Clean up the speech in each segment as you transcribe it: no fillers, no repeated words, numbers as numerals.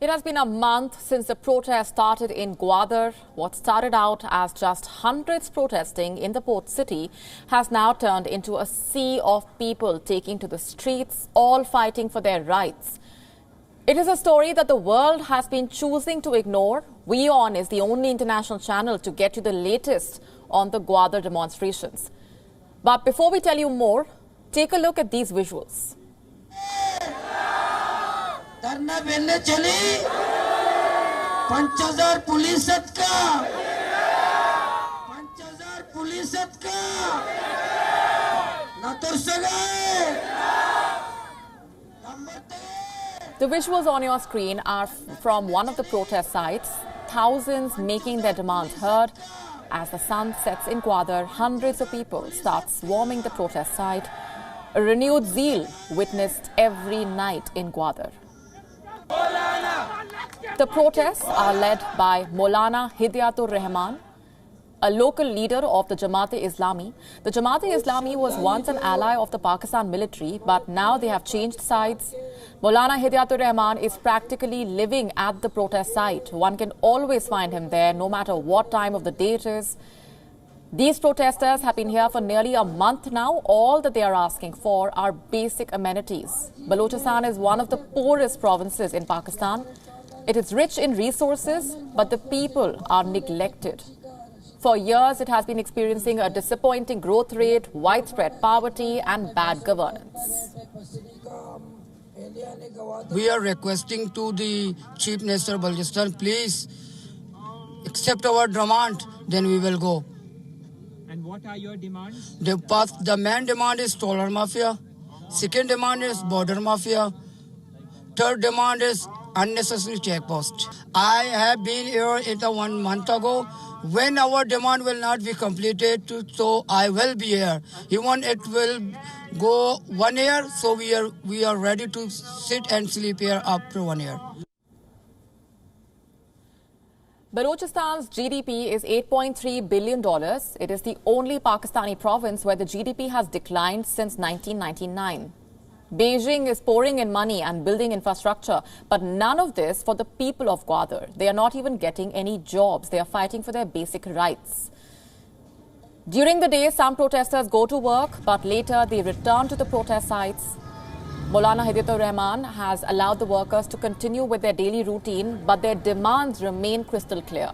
It has been a month since the protest started in Gwadar. What started out as just hundreds protesting in the port city has now turned into a sea of people taking to the streets, all fighting for their rights. It is a story that the world has been choosing to ignore. WION is the only international channel to get you the latest on the Gwadar demonstrations. But before we tell you more, take a look at these visuals. धरना बेलने चली 5000 police का 5000 police का ना तो सगाए. The visuals on your screen are from one of the protest sites. Thousands making their demands heard. As the sun sets in Gwadar, hundreds of people start swarming the protest site. A renewed zeal witnessed every night in Gwadar. The protests are led by Maulana Hidayatur Rahman, a local leader of the Jamaat-e-Islami. The Jamaat-e-Islami was once an ally of the Pakistan military, but now they have changed sides. Maulana Hidayatur Rahman is practically living at the protest site. One can always find him there, no matter what time of the day it is. These protesters have been here for nearly a month now. All that they are asking for are basic amenities. Balochistan is one of the poorest provinces in Pakistan. It is rich in resources, but the people are neglected. For years, it has been experiencing a disappointing growth rate, widespread poverty, and bad governance. We are requesting to the Chief Minister of Balochistan, please accept our demand, then we will go. And what are your demands? The main demand is toller mafia. Second demand is border mafia. Third demand is unnecessary checkpost. I have been here 1 month ago. When our demand will not be completed, so I will be here. Even it will go 1 year, so we are ready to sit and sleep here after 1 year. Balochistan's GDP is $8.3 billion. It is the only Pakistani province where the GDP has declined since 1999. Beijing is pouring in money and building infrastructure, but none of this for the people of Gwadar. They are not even getting any jobs. They are fighting for their basic rights. During the day, some protesters go to work, but later they return to the protest sites. Maulana Hidayatur Rahman has allowed the workers to continue with their daily routine, but their demands remain crystal clear.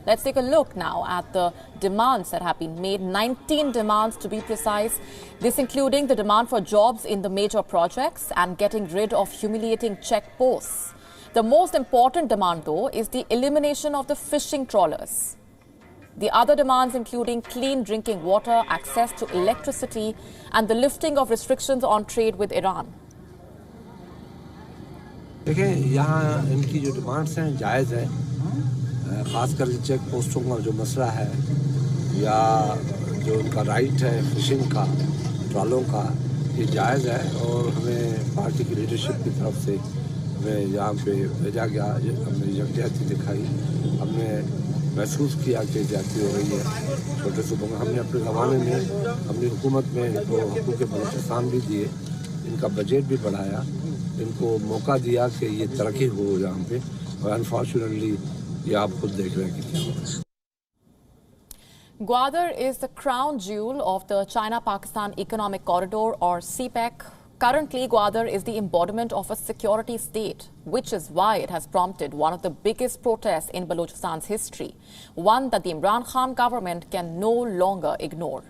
Let's take a look now at the demands that have been made. 19 demands to be precise. This including the demand for jobs in the major projects and getting rid of humiliating checkposts. The most important demand, though, is the elimination of the fishing trawlers. The other demands including clean drinking water, access to electricity, and the lifting of restrictions on trade with Iran. देखिए यहाँ इनकी जो demands हैं जायज़ हैं, ख़ासकर check पोस्टों का जो मसला है या जो उनका राइट है फिशिंग का, ट्रालों का, ये जायज़ है और हमें पार्टी की लीडरशिप की तरफ से हमें यहाँ पे भेजा गया. हमने यकजहती दिखाई, हमने महसूस किया कि ज्यादती हो रही है छोटे सूबों में. हमने अपने ज़माने में अपनी हुकूमत में इनको हुकूक बलूचिस्तान भी दिए, इनका बजट भी बढ़ाया, इनको मौका दिया कि ये तरक्की हो यहाँ पे, और अनफॉर्चुनेटली ये आप खुद देख रहे हैं कि क्या हो रहा है. Gwadar is the crown jewel of the China-Pakistan Economic Corridor, or CPEC. Currently, Gwadar is the embodiment of a security state, which is why it has prompted one of the biggest protests in Balochistan's history, one that the Imran Khan government can no longer ignore.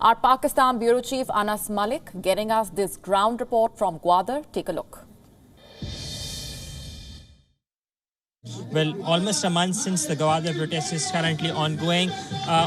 Our Pakistan Bureau Chief Anas Malik getting us this ground report from Gwadar. Take a look. Well, almost a month since the Gwadar protest is currently ongoing.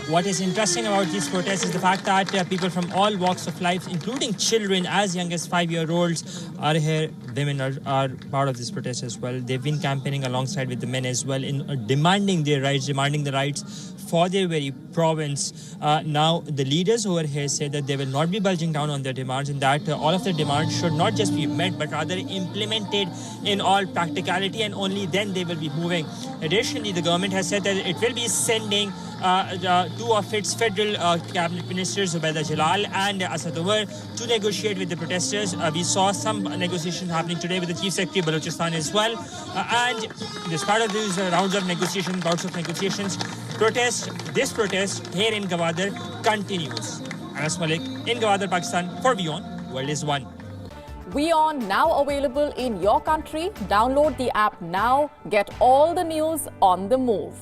What is interesting about these protests is the fact that people from all walks of life, including children as young as 5-year-olds, are here. Women are part of this protest as well. They've been campaigning alongside with the men as well in demanding their rights, demanding the rights for their very province. Now, the leaders over here say that they will not be budging down on their demands, and that all of their demands should not just be met, but rather implemented in all practicality, and only then they will be moving moving. Additionally, the government has said that it will be sending two of its federal cabinet ministers, Zubaida Jalal and Asad Umar, to negotiate with the protesters. We saw some negotiations happening today with the Chief Secretary of Balochistan as well. And as part of these rounds of negotiations, bouts of negotiations, this protest here in Gwadar continues. Anas Malik in Gwadar, Pakistan, for WION, World is One. WION now available in your country. Download the app now. Get all the news on the move.